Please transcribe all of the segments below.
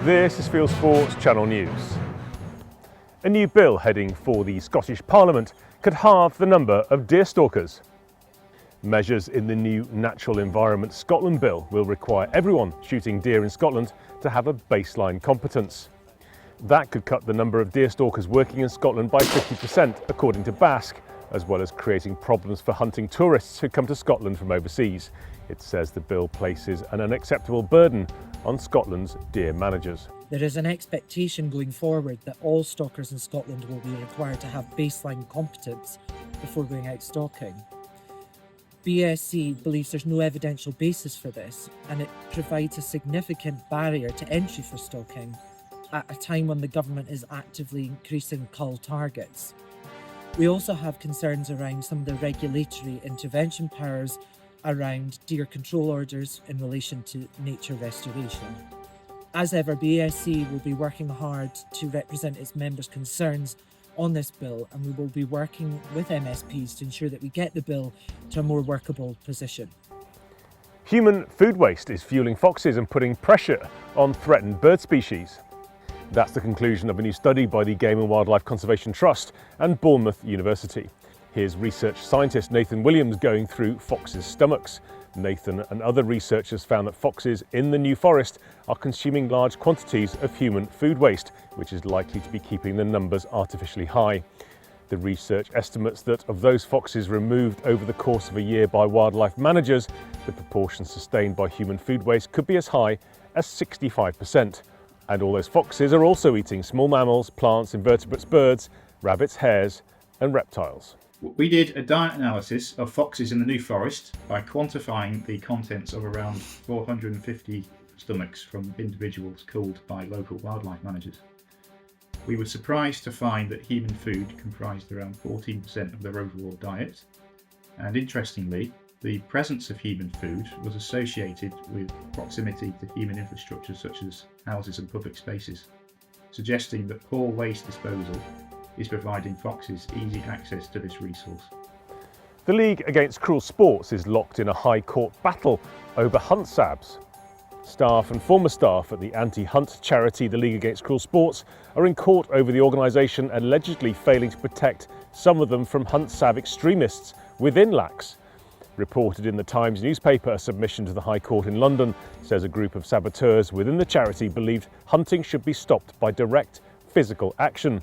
This is Fieldsports Channel News. A new bill heading for the Scottish Parliament could halve the number of deerstalkers. Measures in the new Natural Environment Scotland bill will require everyone shooting deer in Scotland to have a baseline competence. That could cut the number of deerstalkers working in Scotland by 50%, according to Basque, as well as creating problems for hunting tourists who come to Scotland from overseas. It says the bill places an unacceptable burden on Scotland's deer managers. There is an expectation going forward that all stalkers in Scotland will be required to have baseline competence before going out stalking. BSC believes there's no evidential basis for this, and it provides a significant barrier to entry for stalking at a time when the government is actively increasing cull targets. We also have concerns around some of the regulatory intervention powers around deer control orders in relation to nature restoration. As ever, BSC will be working hard to represent its members' concerns on this bill, and we will be working with MSPs to ensure that we get the bill to a more workable position. Human food waste is fueling foxes and putting pressure on threatened bird species. That's the conclusion of a new study by the Game and Wildlife Conservation Trust and Bournemouth University. Here's research scientist Nathan Williams going through foxes' stomachs. Nathan and other researchers found that foxes in the New Forest are consuming large quantities of human food waste, which is likely to be keeping the numbers artificially high. The research estimates that of those foxes removed over the course of a year by wildlife managers, the proportion sustained by human food waste could be as high as 65%. And all those foxes are also eating small mammals, plants, invertebrates, birds, rabbits, hares, and reptiles. We did a diet analysis of foxes in the New Forest by quantifying the contents of around 450 stomachs from individuals culled by local wildlife managers. We were surprised to find that human food comprised around 14% of their overall diet, and interestingly, the presence of human food was associated with proximity to human infrastructure such as houses and public spaces, suggesting that poor waste disposal is providing foxes easy access to this resource. The League Against Cruel Sports is locked in a High Court battle over hunt sabs. Staff and former staff at the anti-hunt charity The League Against Cruel Sports are in court over the organisation allegedly failing to protect some of them from hunt sab extremists within LACs. Reported in the Times newspaper, a submission to the High Court in London says a group of saboteurs within the charity believed hunting should be stopped by direct physical action.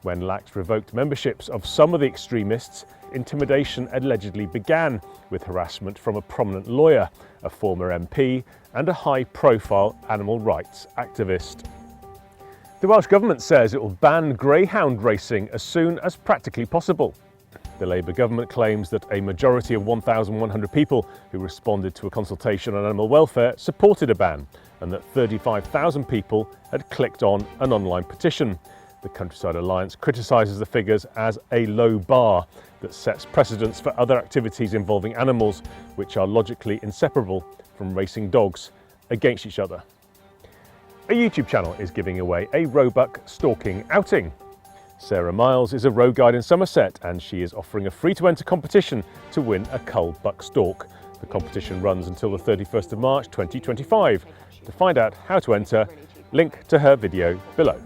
When LACs revoked memberships of some of the extremists, intimidation allegedly began, with harassment from a prominent lawyer, a former MP, and a high-profile animal rights activist. The Welsh Government says it will ban greyhound racing as soon as practically possible. The Labour government claims that a majority of 1,100 people who responded to a consultation on animal welfare supported a ban, and that 35,000 people had clicked on an online petition. The Countryside Alliance criticises the figures as a low bar that sets precedents for other activities involving animals which are logically inseparable from racing dogs against each other. A YouTube channel is giving away a roebuck stalking outing. Sarah Miles is a road guide in Somerset and she is offering a free-to-enter competition to win a cull buck stalk. The competition runs until the 31st of March 2025. To find out how to enter, link to her video below.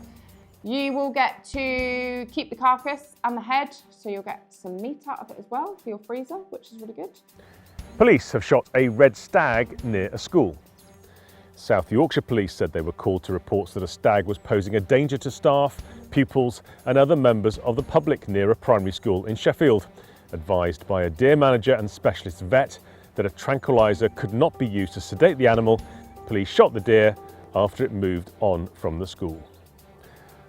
You will get to keep the carcass and the head, so you'll get some meat out of it as well for your freezer, which is really good. Police have shot a red stag near a school. South Yorkshire Police said they were called to reports that a stag was posing a danger to staff, pupils and other members of the public near a primary school in Sheffield. Advised by a deer manager and specialist vet that a tranquiliser could not be used to sedate the animal, police shot the deer after it moved on from the school.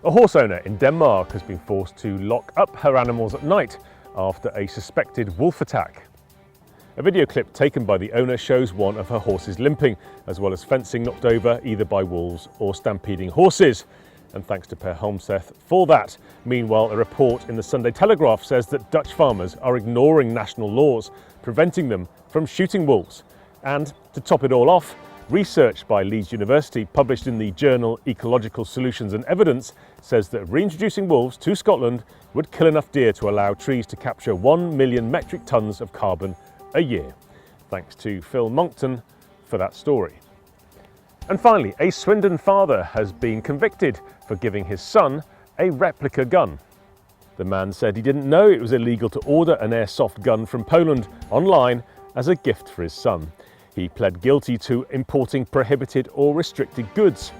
A horse owner in Denmark has been forced to lock up her animals at night after a suspected wolf attack. A video clip taken by the owner shows one of her horses limping, as well as fencing knocked over either by wolves or stampeding horses. And thanks to Per Holmseth for that. Meanwhile, a report in the Sunday Telegraph says that Dutch farmers are ignoring national laws, preventing them from shooting wolves. And to top it all off, research by Leeds University published in the journal Ecological Solutions and Evidence says that reintroducing wolves to Scotland would kill enough deer to allow trees to capture 1 million metric tonnes of carbon a year. Thanks to Phil Monckton for that story. And finally, a Swindon father has been convicted for giving his son a replica gun. The man said he didn't know it was illegal to order an airsoft gun from Poland online as a gift for his son. He pled guilty to importing prohibited or restricted goods.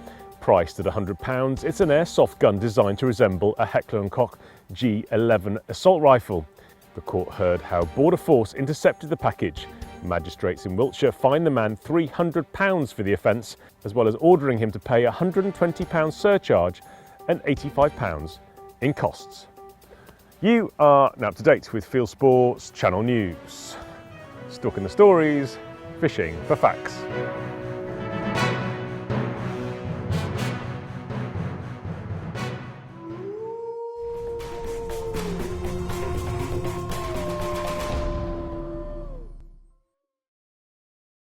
Priced at £100, it's an airsoft gun designed to resemble a Heckler & Koch G11 assault rifle. The court heard how Border Force intercepted the package. Magistrates in Wiltshire fined the man £300 for the offence, as well as ordering him to pay a £120 surcharge and £85 in costs. You are now up to date with Fieldsports Channel News. Stalking the stories, fishing for facts.